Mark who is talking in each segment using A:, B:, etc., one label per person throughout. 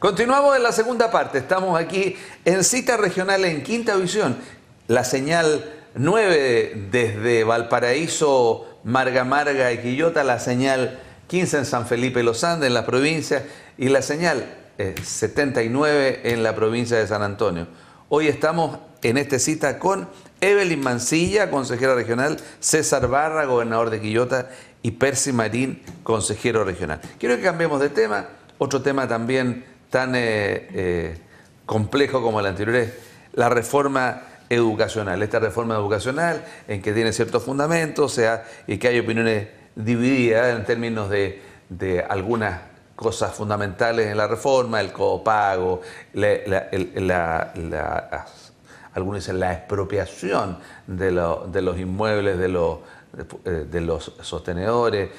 A: Continuamos en la segunda parte. Estamos aquí en cita regional en Quinta Visión. La señal 9 desde Valparaíso, Marga Marga y Quillota, la señal 15 en San Felipe Los Andes, en la provincia, y la señal 79 en la provincia de San Antonio. Hoy estamos en esta cita con Evelyn Mancilla, consejera regional, César Barra, gobernador de Quillota, y Percy Marín, consejero regional. Quiero que cambiemos de tema. Otro tema también tan complejo como el anterior es la reforma educacional. Esta reforma educacional en que tiene ciertos fundamentos y que hay opiniones divididas en términos de algunas cosas fundamentales en la reforma, el copago, algunos dicen la expropiación de los inmuebles de los sostenedores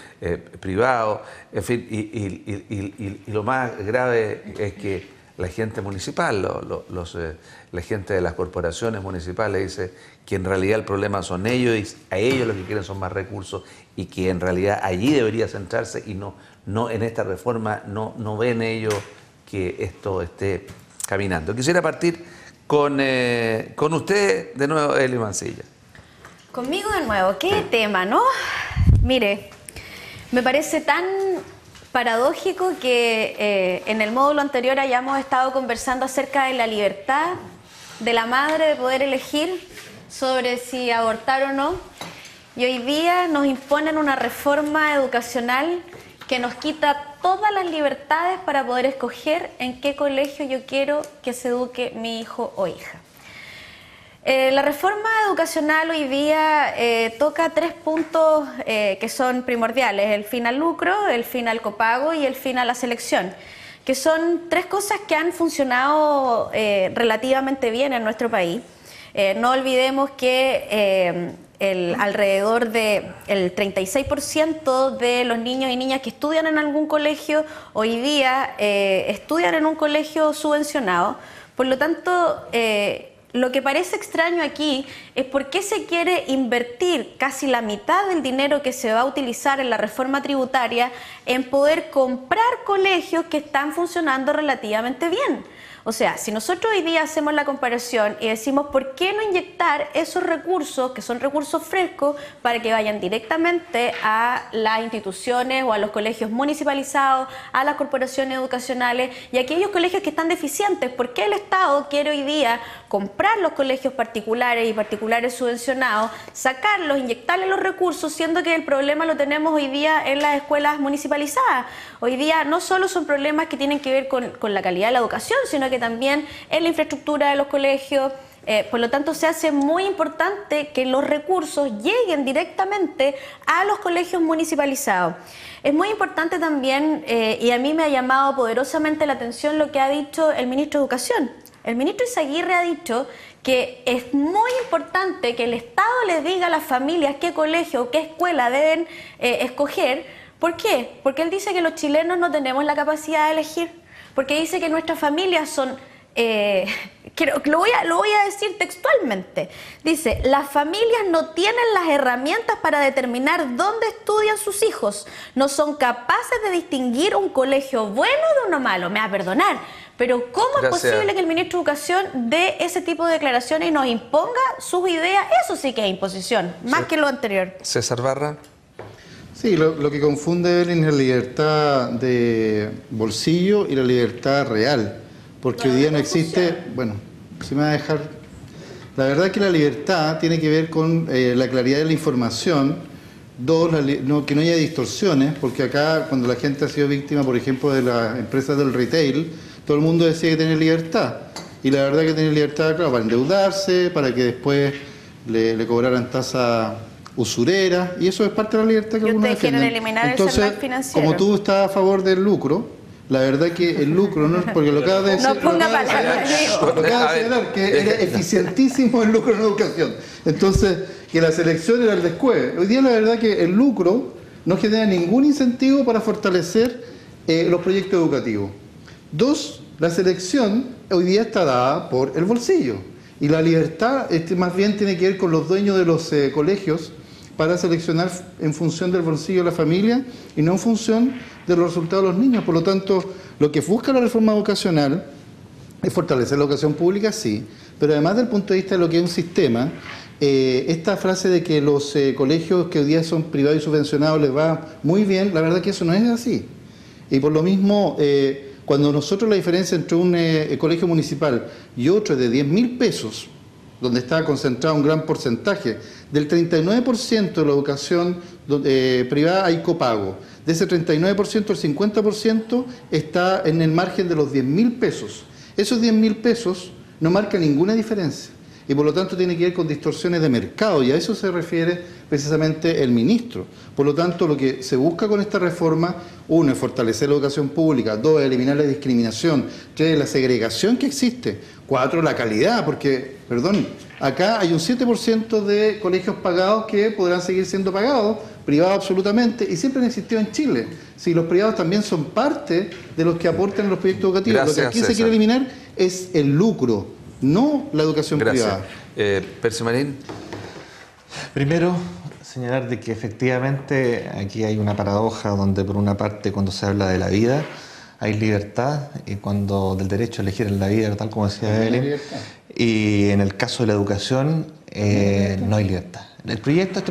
A: privados, en fin, y lo más grave es que la gente municipal, la gente de las corporaciones municipales dice que en realidad el problema son ellos y a ellos lo que quieren son más recursos y que en realidad allí debería centrarse y no en esta reforma no ven ellos que esto esté caminando. Quisiera partir con usted de nuevo, Evelyn Mancilla.
B: Conmigo de nuevo, qué tema, ¿no? Mire, me parece tan paradójico que en el módulo anterior hayamos estado conversando acerca de la libertad de la madre de poder elegir sobre si abortar o no, y hoy día nos imponen una reforma educacional que nos quita todas las libertades para poder escoger en qué colegio yo quiero que se eduque mi hijo o hija. La reforma educacional hoy día toca 3 puntos que son primordiales: el fin al lucro, el fin al copago y el fin a la selección, que son 3 cosas que han funcionado relativamente bien en nuestro país. No olvidemos que alrededor del 36% de los niños y niñas que estudian en algún colegio hoy día estudian en un colegio subvencionado. Por lo tanto, lo que parece extraño aquí es por qué se quiere invertir casi la mitad del dinero que se va a utilizar en la reforma tributaria en poder comprar colegios que están funcionando relativamente bien. O sea, si nosotros hoy día hacemos la comparación y decimos ¿por qué no inyectar esos recursos, que son recursos frescos, para que vayan directamente a las instituciones o a los colegios municipalizados, a las corporaciones educacionales y a aquellos colegios que están deficientes? ¿Por qué el Estado quiere hoy día comprar los colegios particulares y particulares subvencionados, sacarlos, inyectarles los recursos, siendo que el problema lo tenemos hoy día en las escuelas municipalizadas? Hoy día no solo son problemas que tienen que ver con la calidad de la educación, sino que también en la infraestructura de los colegios. Por lo tanto, se hace muy importante que los recursos lleguen directamente a los colegios municipalizados. Es muy importante también, y a mí me ha llamado poderosamente la atención lo que ha dicho el ministro de Educación. El ministro Izaguirre ha dicho que es muy importante que el Estado les diga a las familias qué colegio o qué escuela deben escoger. ¿Por qué? Porque él dice que los chilenos no tenemos la capacidad de elegir. Porque dice que nuestras familias son, lo voy a decir textualmente, dice: las familias no tienen las herramientas para determinar dónde estudian sus hijos, no son capaces de distinguir un colegio bueno de uno malo. Me va a perdonar, pero ¿cómo es posible que el ministro de Educación dé ese tipo de declaraciones y nos imponga sus ideas? Eso sí que es imposición, más que lo anterior.
A: César Barra.
C: Sí, lo que confunde Evelyn es la libertad de bolsillo y la libertad real, porque hoy día no existe, bueno, si me va a dejar, la verdad es que la libertad tiene que ver con la claridad de la información, que no haya distorsiones, porque acá cuando la gente ha sido víctima, por ejemplo, de las empresas del retail, todo el mundo decía que tiene libertad, y la verdad que tiene libertad, claro, para endeudarse, para que después le cobraran tasa usurera, y eso es parte de la libertad que algunos defienden.
B: Quieren eliminar
C: entonces,
B: el financiero.
C: Como tú estás a favor del lucro, la verdad que el lucro, no, porque lo acabas de decir,
B: no ponga palabras,
C: lo acabas de señalar, que era eficientísimo el lucro en educación. Entonces, que la selección era el descueve. Hoy día la verdad que el lucro no genera ningún incentivo para fortalecer los proyectos educativos. 2, la selección hoy día está dada por el bolsillo. Y la libertad más bien tiene que ver con los dueños de los colegios, para seleccionar en función del bolsillo de la familia y no en función de los resultados de los niños. Por lo tanto, Lo que busca la reforma educacional es fortalecer la educación pública, sí, pero además del punto de vista de lo que es un sistema, esta frase de que los colegios que hoy día son privados y subvencionados les va muy bien, la verdad que eso no es así. Y por lo mismo, cuando nosotros la diferencia entre un colegio municipal y otro es de 10.000 pesos, donde está concentrado un gran porcentaje, del 39% de la educación privada hay copago. De ese 39%, el 50% está en el margen de los 10.000 pesos. Esos 10.000 pesos no marcan ninguna diferencia y por lo tanto tiene que ver con distorsiones de mercado, y a eso se refiere precisamente el ministro. Por lo tanto, lo que se busca con esta reforma, uno, es fortalecer la educación pública; dos, eliminar la discriminación; tres, la segregación que existe; cuatro, la calidad, porque, perdón, acá hay un 7% de colegios pagados que podrán seguir siendo pagados, privados absolutamente, y siempre han existido en Chile. Si los privados también son parte de los que aportan en los proyectos educativos.
A: Gracias,
C: lo que aquí
A: César.
C: se quiere eliminar es el lucro, no la educación
A: Gracias.
C: privada.
A: Percy Marín.
D: Primero, señalar de que efectivamente aquí hay una paradoja donde por una parte cuando se habla de la vida hay libertad, y cuando del derecho a elegir en la vida, tal como decía Evelyn, y en el caso de la educación no hay libertad. Este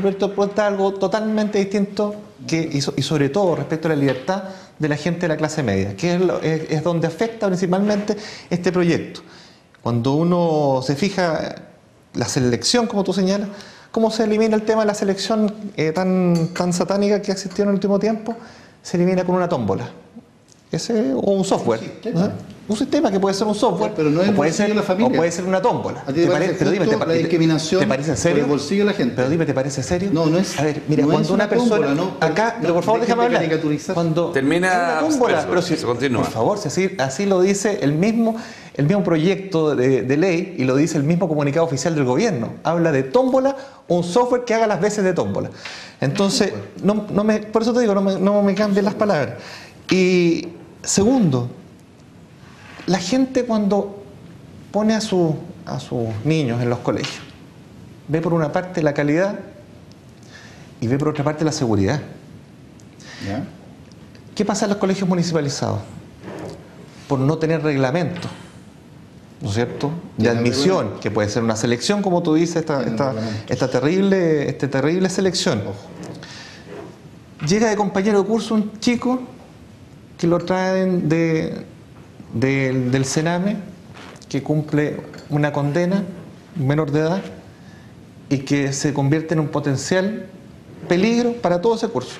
D: proyecto apunta a algo totalmente distinto y sobre todo respecto a la libertad de la gente de la clase media, que es donde afecta principalmente este proyecto. Cuando uno se fija la selección, como tú señalas, cómo se elimina el tema de la selección tan satánica que ha existido en el último tiempo, se elimina con una tómbola. O un software. Un sistema que puede ser un software,
C: pero no es
D: o puede
C: bolsillo
D: ser,
C: de la familia.
D: o puede ser una tómbola.
C: ¿A ti te parece justo la discriminación
D: ¿te parece en serio?
C: por el bolsillo de la gente?
D: Pero dime, ¿te parece serio?
C: No, no es.
D: A ver, mira,
C: no
D: cuando
C: es
D: una persona
C: tómbola, no,
D: acá, pero por favor déjame hablar. Cuando
A: Termina,
D: es una tómbola, pero si,
A: se continúa.
D: por favor, si así lo dice el mismo proyecto de ley, y lo dice el mismo comunicado oficial del gobierno. Habla de tómbola, un software que haga las veces de tómbola. Entonces, por eso te digo, no me cambien las palabras. Y segundo, la gente cuando pone a sus niños en los colegios, ve por una parte la calidad y ve por otra parte la seguridad.
C: ¿Ya?
D: ¿Qué pasa en los colegios municipalizados? Por no tener reglamento, ¿no es cierto?, de admisión, que puede ser una selección, como tú dices, esta terrible selección. Llega de compañero de curso un chico que lo traen del Sename, que cumple una condena, un menor de edad, y que se convierte en un potencial peligro para todo ese curso.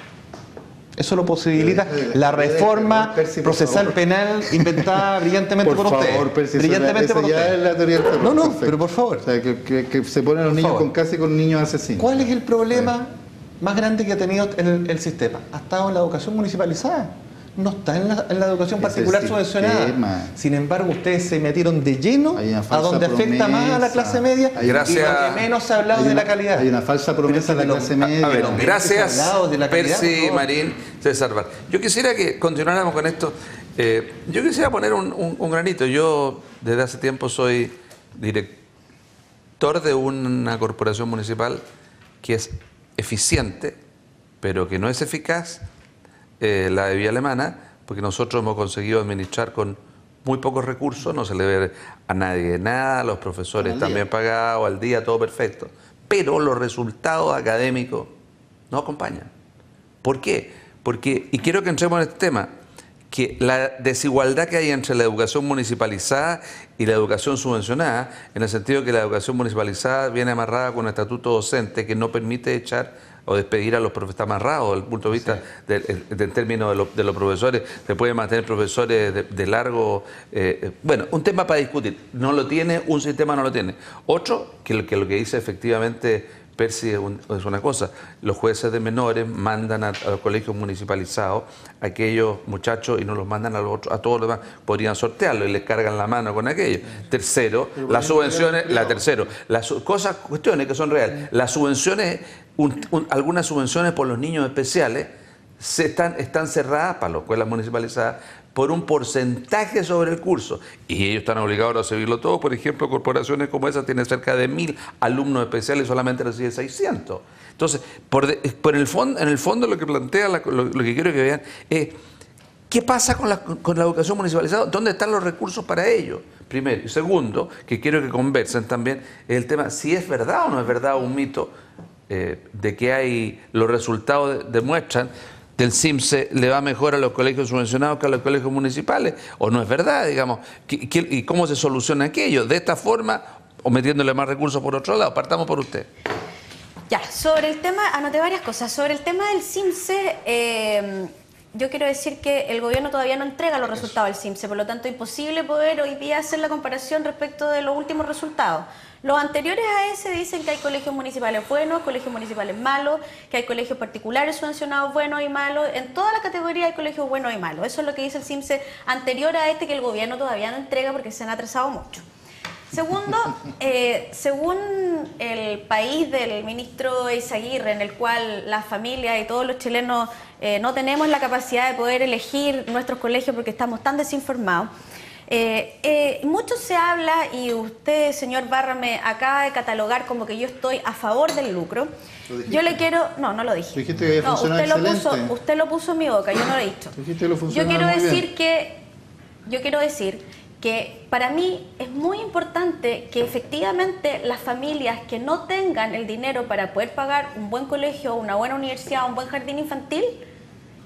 D: Eso lo posibilita la reforma procesal penal inventada brillantemente por ustedes.
C: Por favor, Percy,
D: brillantemente por
C: ya
D: ustedes.
C: es la teoría del terror.
D: No,
C: Perfecto.
D: pero por favor.
C: O sea, que se ponen los niños con niños asesinos.
D: ¿Cuál es el problema más grande que ha tenido el sistema? Ha estado en la educación municipalizada. No está en la educación particular subvencionada. Sin embargo, ustedes se metieron de lleno a donde afecta más a la clase media, y lo que menos se ha hablado de la calidad.
C: Hay una falsa promesa de la clase media.
A: A ver, gracias, Percy
D: por
A: Marín, César Bar. Yo quisiera que continuáramos con esto. Yo quisiera poner un granito. Yo desde hace tiempo soy director de una corporación municipal que es eficiente, pero que no es eficaz, la de Vía Alemana, porque nosotros hemos conseguido administrar con muy pocos recursos, no se le ve a nadie nada, los profesores también pagados, al día, todo perfecto. Pero los resultados académicos no acompañan. ¿Por qué? Porque, y quiero que entremos en este tema, que la desigualdad que hay entre la educación municipalizada y la educación subvencionada, en el sentido que la educación municipalizada viene amarrada con un estatuto docente que no permite echar o despedir a los profesores, está amarrado desde el punto de vista del término de los profesores, se puede mantener profesores de largo... bueno, un tema para discutir, no lo tiene, un sistema no lo tiene. Otro, que lo que dice efectivamente Percy es una cosa, los jueces de menores mandan a los colegios municipalizados a aquellos muchachos y no los mandan a todos los demás, podrían sortearlo y les cargan la mano con aquello. Tercero, las subvenciones, cuestiones que son reales, las subvenciones, algunas subvenciones por los niños especiales están cerradas para las escuelas municipalizadas por un porcentaje sobre el curso, y ellos están obligados a recibirlo todo. Por ejemplo, corporaciones como esa tienen cerca de 1000 alumnos especiales y solamente reciben 600. Entonces, en el fondo lo que plantea, lo que quiero que vean es ¿Qué pasa con la educación municipalizada? ¿Dónde están los recursos para ello? Primero. Y segundo, que quiero que conversen también, es el tema si es verdad o no es verdad un mito de que los resultados demuestran del CIMSE le va mejor a los colegios subvencionados que a los colegios municipales, o no es verdad, digamos. ¿Y cómo se soluciona aquello? ¿De esta forma o metiéndole más recursos por otro lado? Partamos por usted.
B: Ya, sobre el tema, anoté varias cosas. Sobre el tema del CIMSE, yo quiero decir que el gobierno todavía no entrega los resultados del CIMSE, por lo tanto es imposible poder hoy día hacer la comparación respecto de los últimos resultados. Los anteriores a ese dicen que hay colegios municipales buenos, colegios municipales malos, que hay colegios particulares subvencionados buenos y malos. En toda la categoría hay colegios buenos y malos. Eso es lo que dice el CIMSE anterior a este, que el gobierno todavía no entrega porque se han atrasado mucho. Segundo, según el país del ministro Eizaguirre, en el cual las familias y todos los chilenos no tenemos la capacidad de poder elegir nuestros colegios porque estamos tan desinformados, mucho se habla, y usted, señor Barra, me acaba de catalogar como que yo estoy a favor del lucro. Yo le quiero... No, no lo dije.
C: Dijiste que
B: no, usted lo puso en mi boca, yo no lo he dicho.
C: Dijiste que
B: yo quiero decir que para mí es muy importante que efectivamente las familias que no tengan el dinero para poder pagar un buen colegio, una buena universidad, un buen jardín infantil,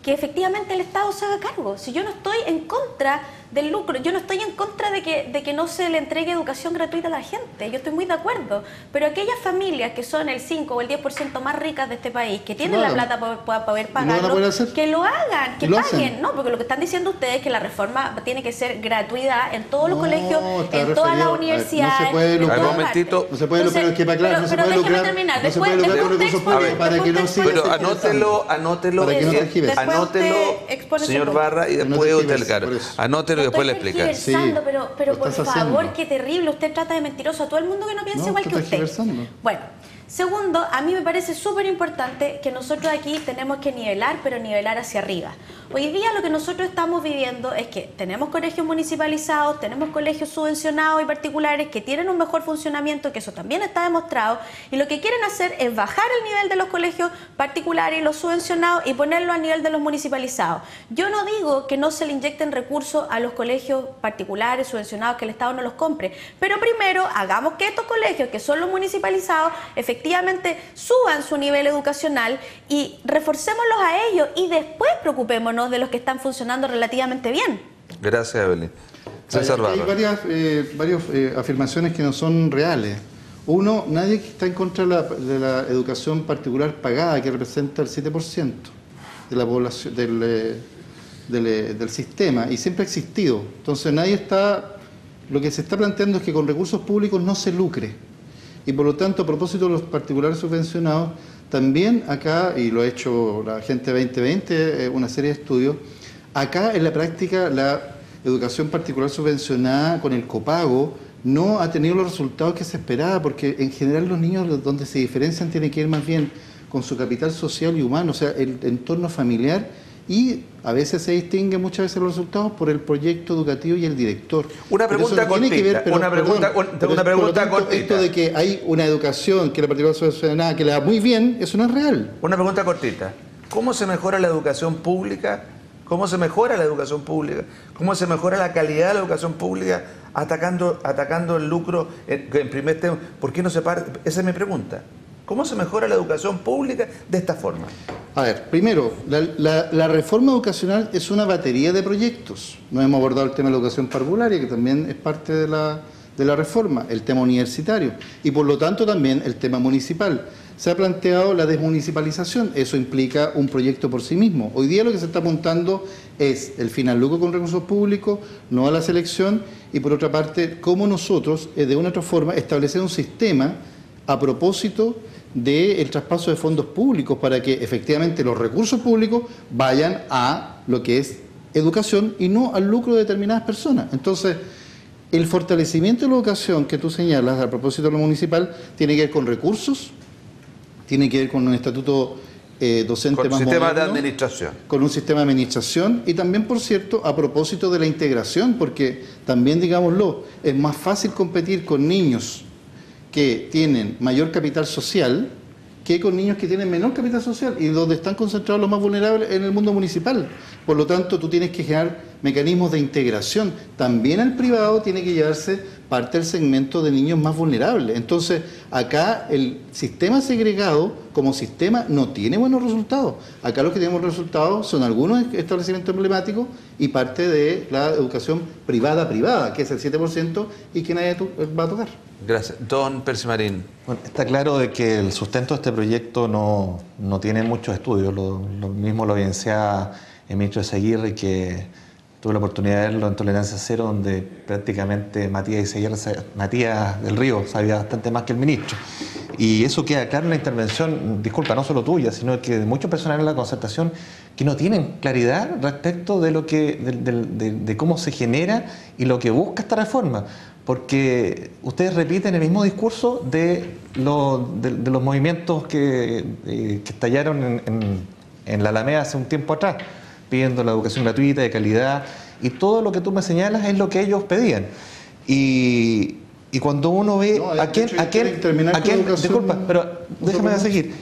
B: que efectivamente el Estado se haga cargo. Si yo no estoy en contra del lucro, yo no estoy en contra de que no se le entregue educación gratuita a la gente, yo estoy muy de acuerdo, pero aquellas familias que son el 5 o el 10% más ricas de este país, que tienen la plata para poder pagarlo, que lo hagan, que paguen, no, porque lo que están diciendo ustedes es que la reforma tiene que ser gratuidad en todos los colegios, en todas las universidades.
C: No se puede lucrar, no se puede lucrar, que para claro, no se puede lucrar, no se puede lucrar con recursos públicos para que no siga.
A: Pero anótelo, señor Barra, y después usted, claro, anótelo y después le explica.
B: Sí, pero por favor, qué terrible, usted trata de mentiroso a todo el mundo que no piensa igual que usted. Bueno, segundo, a mí me parece súper importante que nosotros aquí tenemos que nivelar, pero nivelar hacia arriba. Hoy día lo que nosotros estamos viviendo es que tenemos colegios municipalizados, tenemos colegios subvencionados y particulares que tienen un mejor funcionamiento, que eso también está demostrado, y lo que quieren hacer es bajar el nivel de los colegios particulares y los subvencionados y ponerlo a nivel de los municipalizados. Yo no digo que no se le inyecten recursos a los colegios particulares, subvencionados, que el Estado no los compre, pero primero hagamos que estos colegios, que son los municipalizados, efectivamente suban su nivel educacional y reforcémoslos a ellos, y después preocupémonos de los que están funcionando relativamente bien.
A: Gracias, Evelyn. César Barra.
C: Hay varias afirmaciones que no son reales. Uno, nadie está en contra de la educación particular pagada, que representa el 7% de la población del sistema, y siempre ha existido. Entonces nadie está... Lo que se está planteando es que con recursos públicos no se lucre. Y por lo tanto, a propósito de los particulares subvencionados, también acá, y lo ha hecho la Agenda 2020, una serie de estudios, acá en la práctica la educación particular subvencionada con el copago no ha tenido los resultados que se esperaba, porque en general los niños donde se diferencian tienen que ir más bien con su capital social y humano, o sea, el entorno familiar, y a veces se distinguen muchas veces los resultados por el proyecto educativo y el director.
A: Una pregunta cortita. Una pregunta cortita.
C: Esto de que hay una educación que la particular subvencionada que le da muy bien, eso no es real.
A: Una pregunta cortita. ¿Cómo se mejora la educación pública? ¿Cómo se mejora la educación pública? ¿Cómo se mejora la calidad de la educación pública atacando el lucro en primer tema? ¿Por qué no se para? Esa es mi pregunta. ¿Cómo se mejora la educación pública de esta forma?
C: A ver, primero, la reforma educacional es una batería de proyectos. No hemos abordado el tema de la educación parvularia, que también es parte de la reforma, el tema universitario, y por lo tanto también el tema municipal. Se ha planteado la desmunicipalización, eso implica un proyecto por sí mismo. Hoy día lo que se está apuntando es el fin al lucro con recursos públicos, no a la selección, y por otra parte, cómo nosotros, de una u otra forma, establecer un sistema a propósito del traspaso de fondos públicos para que efectivamente los recursos públicos vayan a lo que es educación y no al lucro de determinadas personas. Entonces, el fortalecimiento de la educación que tú señalas a propósito de lo municipal tiene que ver con recursos, tiene que ver con un estatuto docente
A: con
C: más
A: sistema
C: moderno,
A: de administración.
C: con un sistema de administración, y también, por cierto, a propósito de la integración, porque también, digámoslo, es más fácil competir con niños que tienen mayor capital social que con niños que tienen menor capital social y donde están concentrados los más vulnerables en el mundo municipal. Por lo tanto, tú tienes que generar mecanismos de integración. También al privado tiene que llevarse parte del segmento de niños más vulnerables. Entonces, acá el sistema segregado como sistema no tiene buenos resultados. Acá los que tenemos resultados son algunos establecimientos emblemáticos y parte de la educación privada, que es el 7% y que nadie va a tocar.
A: Gracias. Don Percy Marín.
D: Bueno, está claro de que el sustento de este proyecto no tiene muchos estudios. Lo mismo lo evidenciaba el ministro de Seguirre, que tuve la oportunidad de verlo en Tolerancia Cero, donde prácticamente Matías del Río sabía bastante más que el ministro. Y eso queda claro en la intervención, disculpa, no solo tuya, sino que de muchos personales de la concertación que no tienen claridad respecto de lo que de cómo se genera y lo que busca esta reforma. Porque ustedes repiten el mismo discurso de los movimientos que estallaron en la Alameda hace un tiempo atrás, pidiendo la educación gratuita, de calidad, y todo lo que tú me señalas es lo que ellos pedían. Y cuando uno ve a quién disculpa, pero déjame seguir,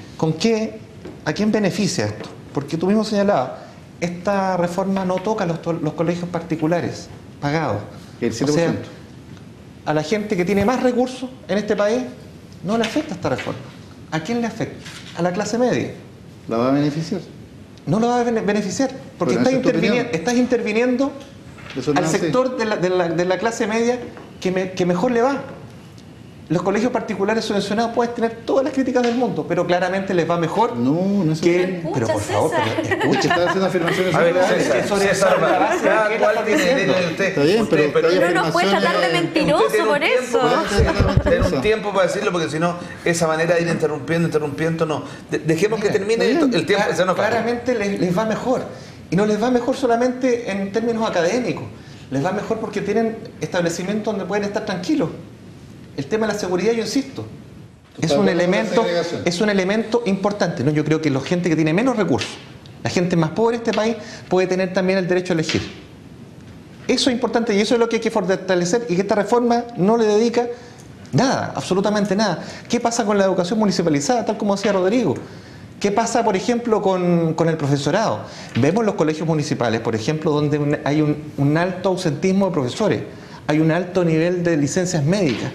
D: ¿a quién beneficia esto? Porque tú mismo señalabas, esta reforma no toca los colegios particulares pagados.
C: El 7%.
D: O sea, a la gente que tiene más recursos en este país no le afecta esta reforma. ¿A quién le afecta? A la clase media.
C: ¿La va a beneficiar?
D: No lo va a beneficiar, porque estás interviniendo al sector de la clase media que mejor le va. Los colegios particulares subvencionados pueden tener todas las críticas del mundo, pero claramente les va mejor.
C: No es
D: que... Pero por favor,
C: escucha, está haciendo afirmaciones.
A: A ver, César, cada cual tiene derecho de usted.
C: Está bien, pero
B: no nos puede tratar de mentiroso por eso.
A: Tener un tiempo para decirlo, porque si no, esa manera de ir interrumpiendo, no. Dejemos que termine esto, el tiempo se nos va.
D: Claramente les va mejor. Y no les va mejor solamente en términos académicos. Les va mejor porque tienen establecimientos donde pueden estar tranquilos. El tema de la seguridad, yo insisto, es un elemento importante, ¿no? Yo creo que la gente que tiene menos recursos, la gente más pobre de este país, puede tener también el derecho a elegir. Eso es importante y eso es lo que hay que fortalecer, y que esta reforma no le dedica nada, absolutamente nada. ¿Qué pasa con la educación municipalizada, tal como decía Rodrigo? ¿Qué pasa, por ejemplo, con el profesorado? Vemos los colegios municipales, por ejemplo, donde hay un alto ausentismo de profesores, hay un alto nivel de licencias médicas,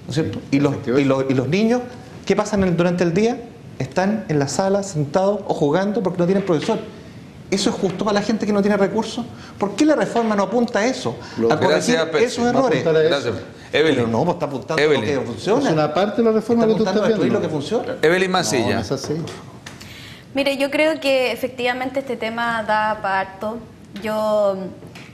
D: ¿no es cierto? Y los niños, ¿qué pasan durante el día? Están en la sala sentados o jugando porque no tienen profesor. ¿Eso es justo para la gente que no tiene recursos? ¿Por qué la reforma no apunta a eso? A corregir esos errores.
A: Gracias. Evelyn.
D: Pero no, pues está apuntando a lo que funciona.
C: Es una parte de la reforma que tú estás viendo.
D: Lo que funciona.
A: Evelyn Mancilla.
C: No es así.
B: Mire, yo creo que efectivamente este tema da para harto. Yo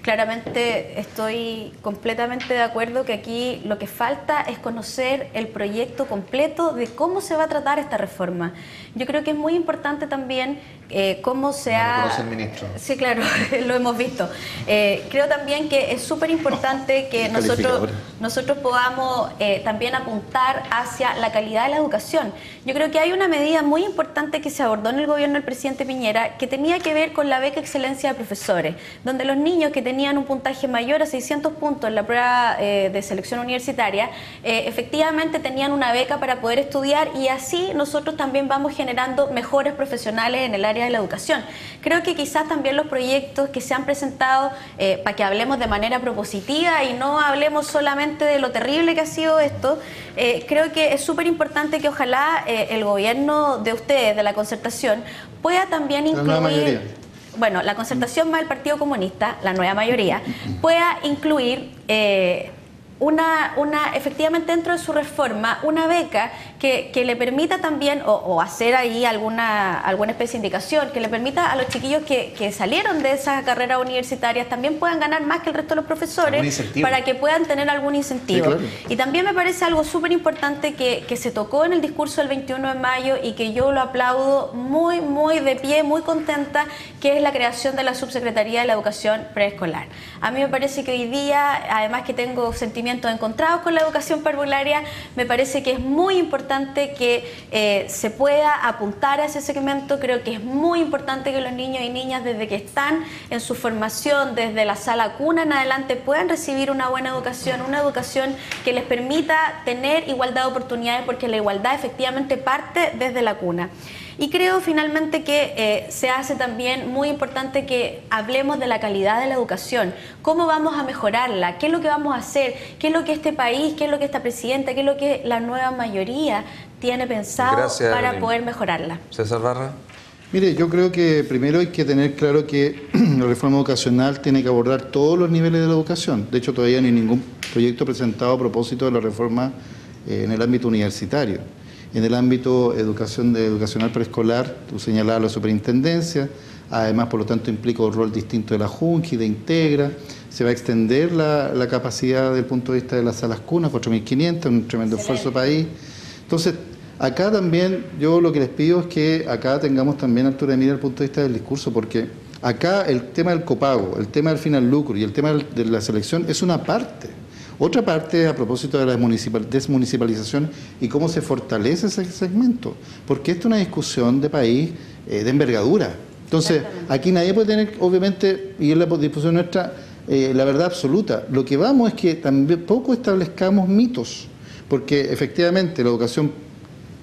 B: claramente estoy completamente de acuerdo que aquí lo que falta es conocer el proyecto completo de cómo se va a tratar esta reforma. Yo creo que es muy importante también cómo se ha...
D: Lo conoce el ministro.
B: Sí, claro, lo hemos visto. Creo también que es súper importante que nosotros podamos también apuntar hacia la calidad de la educación. Yo creo que hay una medida muy importante que se abordó en el gobierno del presidente Piñera que tenía que ver con la beca excelencia de profesores, donde los niños que tenían un puntaje mayor a 600 puntos en la prueba de selección universitaria, efectivamente tenían una beca para poder estudiar, y así nosotros también vamos generando mejores profesionales en el área de la educación. Creo que quizás también los proyectos que se han presentado, para que hablemos de manera propositiva y no hablemos solamente de lo terrible que ha sido esto, creo que es súper importante que ojalá el gobierno de ustedes, de la concertación, pueda también incluir... Bueno, la concertación más el Partido Comunista, la nueva mayoría, pueda incluir efectivamente dentro de su reforma una beca que le permita también, o hacer ahí alguna especie de indicación, que le permita a los chiquillos que salieron de esas carreras universitarias también puedan ganar más que el resto de los profesores, para que puedan tener algún incentivo. Sí, claro. Y también me parece algo súper importante que se tocó en el discurso del 21 de mayo y que yo lo aplaudo muy, muy de pie, muy contenta, que es la creación de la Subsecretaría de la Educación Preescolar. A mí me parece que hoy día, además que tengo sentimientos sentimientos encontrados con la educación parvularia. Me parece que es muy importante que se pueda apuntar a ese segmento. Creo que es muy importante que los niños y niñas, desde que están en su formación, desde la sala cuna en adelante, puedan recibir una buena educación, una educación que les permita tener igualdad de oportunidades, porque la igualdad efectivamente parte desde la cuna. Y creo finalmente que se hace también muy importante que hablemos de la calidad de la educación, cómo vamos a mejorarla, qué es lo que vamos a hacer, qué es lo que este país, qué es lo que esta presidenta, qué es lo que la nueva mayoría tiene pensado. Gracias, para Evelyn. Poder mejorarla.
A: César Barra.
C: Mire, yo creo que primero hay que tener claro que la reforma educacional tiene que abordar todos los niveles de la educación. De hecho, todavía no hay ningún proyecto presentado a propósito de la reforma en el ámbito universitario. En el ámbito educacional preescolar, tú señalabas la superintendencia, además, por lo tanto, implica un rol distinto de la Junji, de Integra. Se va a extender la capacidad desde el punto de vista de las salas cunas, 4.500, un tremendo esfuerzo país. Entonces, acá también, yo lo que les pido es que acá tengamos también altura de mira desde el punto de vista del discurso, porque acá el tema del copago, el tema del final lucro y el tema de la selección es una parte. Otra parte a propósito de la desmunicipalización y cómo se fortalece ese segmento, porque esto es una discusión de país de envergadura. Entonces, aquí nadie puede tener, obviamente, y en la discusión nuestra, la verdad absoluta. Lo que vamos es que tampoco establezcamos mitos, porque efectivamente la educación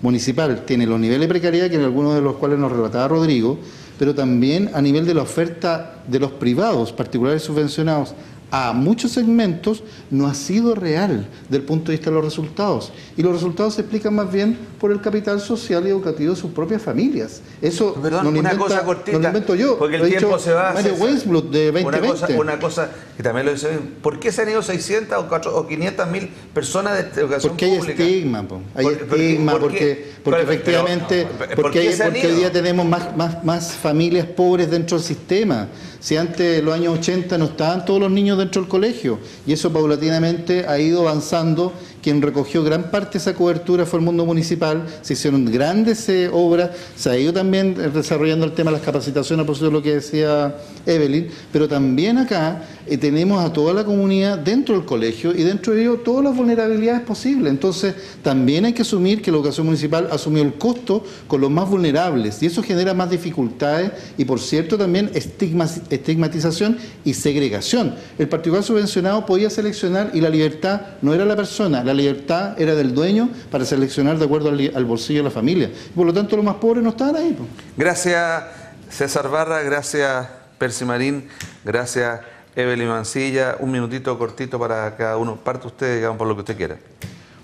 C: municipal tiene los niveles de precariedad, que en algunos de los cuales nos relataba Rodrigo, pero también a nivel de la oferta de los privados, particulares subvencionados, a muchos segmentos no ha sido real desde el punto de vista de los resultados. Y los resultados se explican más bien por el capital social y educativo de sus propias familias. Eso
A: perdón,
C: no lo invento yo.
A: Porque el tiempo se va.
C: Mario Weisblut de 2020.
A: Una cosa que también lo dice bien. ¿Por qué se han ido 600 o 500 mil personas de educación
C: pública? Porque hay estigma. Hay estigma porque efectivamente, porque hoy día tenemos más familias pobres dentro del sistema. Si antes, en los años 80, no estaban todos los niños dentro del colegio, y eso paulatinamente ha ido avanzando. Quien recogió gran parte de esa cobertura fue el mundo municipal, se hicieron grandes obras, se ha ido también desarrollando el tema de las capacitaciones, por eso es lo que decía Evelyn, pero también acá tenemos a toda la comunidad dentro del colegio y dentro de ello todas las vulnerabilidades posibles. Entonces también hay que asumir que la educación municipal asumió el costo con los más vulnerables, y eso genera más dificultades y, por cierto, también estigmatización y segregación. El particular subvencionado podía seleccionar y la libertad no era la persona, la libertad era del dueño para seleccionar de acuerdo al bolsillo de la familia. Por lo tanto, los más pobres no estaban ahí.
A: Gracias, César Barra, gracias, Percy Marín, gracias, Evelyn Mancilla. Un minutito cortito para cada uno. Parte usted, digamos, por lo que usted quiera.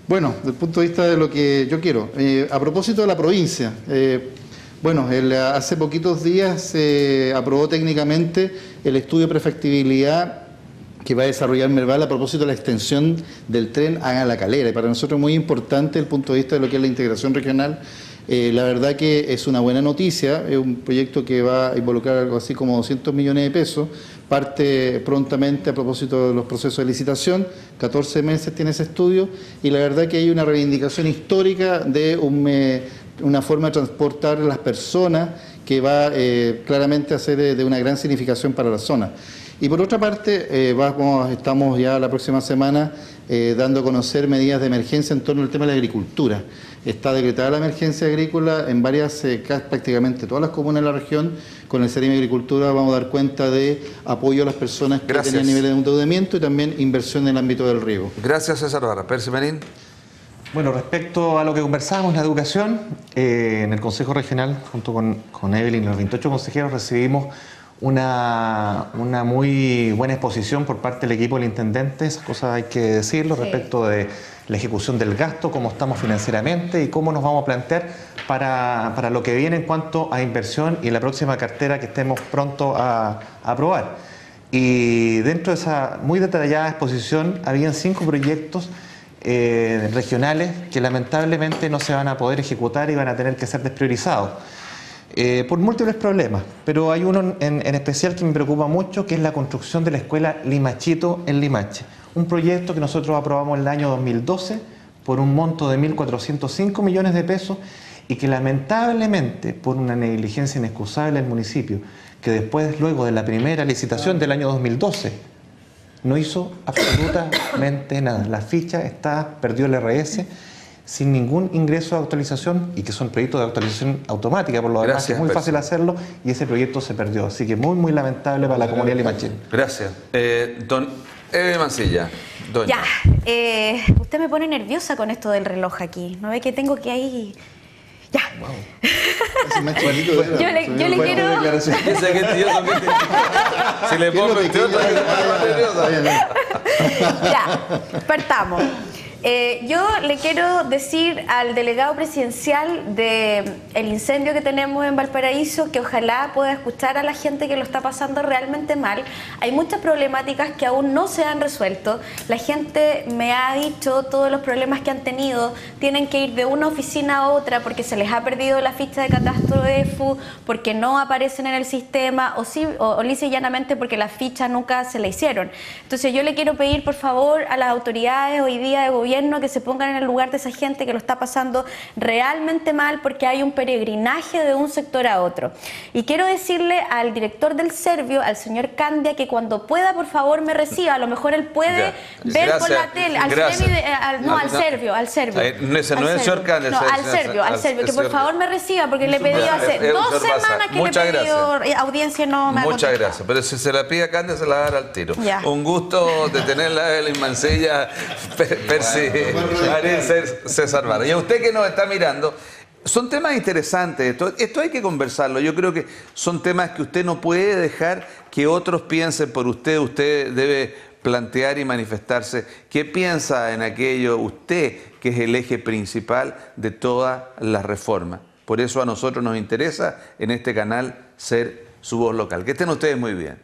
C: Bueno, desde el punto de vista de lo que yo quiero. A propósito de la provincia, hace poquitos días se aprobó técnicamente el estudio de prefectibilidad que va a desarrollar Merval a propósito de la extensión del tren a La Calera. Y para nosotros es muy importante desde el punto de vista de lo que es la integración regional. La verdad que es una buena noticia, es un proyecto que va a involucrar algo así como 200 millones de pesos, parte prontamente a propósito de los procesos de licitación, 14 meses tiene ese estudio, y la verdad que hay una reivindicación histórica de una forma de transportar a las personas que va claramente a ser de una gran significación para la zona. Y por otra parte, estamos ya la próxima semana dando a conocer medidas de emergencia en torno al tema de la agricultura. Está decretada la emergencia agrícola en prácticamente todas las comunas de la región. Con el Seremi de Agricultura vamos a dar cuenta de apoyo a las personas que tenían niveles de endeudamiento y también inversión en el ámbito del riego.
A: Gracias, César Barra. Percy Marín.
D: Bueno, respecto a lo que conversábamos, la educación, en el Consejo Regional, junto con Evelyn y los 28 consejeros, recibimos una muy buena exposición por parte del equipo del intendente, esas cosas hay que decirlo, respecto de la ejecución del gasto, cómo estamos financieramente y cómo nos vamos a plantear para lo que viene en cuanto a inversión y la próxima cartera que estemos pronto a aprobar. Y dentro de esa muy detallada exposición habían 5 proyectos regionales que lamentablemente no se van a poder ejecutar y van a tener que ser despriorizados. Por múltiples problemas, pero hay uno en especial que me preocupa mucho, que es la construcción de la escuela Limachito en Limache. Un proyecto que nosotros aprobamos en el año 2012 por un monto de 1.405 millones de pesos y que lamentablemente, por una negligencia inexcusable del municipio, que luego de la primera licitación del año 2012, no hizo absolutamente nada. La ficha perdió el RS sin ningún ingreso de actualización, y que son proyectos de actualización automática, por lo demás
A: Gracias,
D: es muy
A: Percy.
D: fácil hacerlo, y ese proyecto se perdió. Así que muy, muy lamentable para la comunidad limanchina.
A: Gracias. Don Evelyn Mancilla. Doña.
B: Ya, usted me pone nerviosa con esto del reloj aquí. ¿No ve que tengo que ahí? Ya.
C: Es más chiquito, ¿verdad?
B: Yo le quiero...
A: Ese que es tío, si le pongo el tío,
B: Ya, partamos. Yo le quiero decir al delegado presidencial del incendio que tenemos en Valparaíso que ojalá pueda escuchar a la gente que lo está pasando realmente mal. Hay muchas problemáticas que aún no se han resuelto. La gente me ha dicho todos los problemas que han tenido. Tienen que ir de una oficina a otra porque se les ha perdido la ficha de catastro de EFU, porque no aparecen en el sistema, o lisa y llanamente porque las fichas nunca se le hicieron. Entonces yo le quiero pedir por favor a las autoridades hoy día de gobierno que se pongan en el lugar de esa gente que lo está pasando realmente mal, porque hay un peregrinaje de un sector a otro. Y quiero decirle al director del Servio, al señor Candia, que cuando pueda por favor me reciba. A lo mejor él puede ver por la tele al Servio.
A: Ese no es el señor Candia.
B: No, al Servio, que por favor me reciba, porque le he pedido hace 2 semanas que le he pedido audiencia y no me ha
A: Muchas
B: contestado.
A: gracias, pero si se la pide a Candia se la va a dar al tiro.
B: Ya.
A: Un gusto de tenerla, Evelyn Mancilla, Percy, Ariel César Vara. Y a usted que nos está mirando, son temas interesantes, esto hay que conversarlo. Yo creo que son temas que usted no puede dejar que otros piensen por usted. Usted debe plantear y manifestarse qué piensa en aquello usted, que es el eje principal de todas las reformas. Por eso a nosotros nos interesa en este canal ser su voz local. Que estén ustedes muy bien.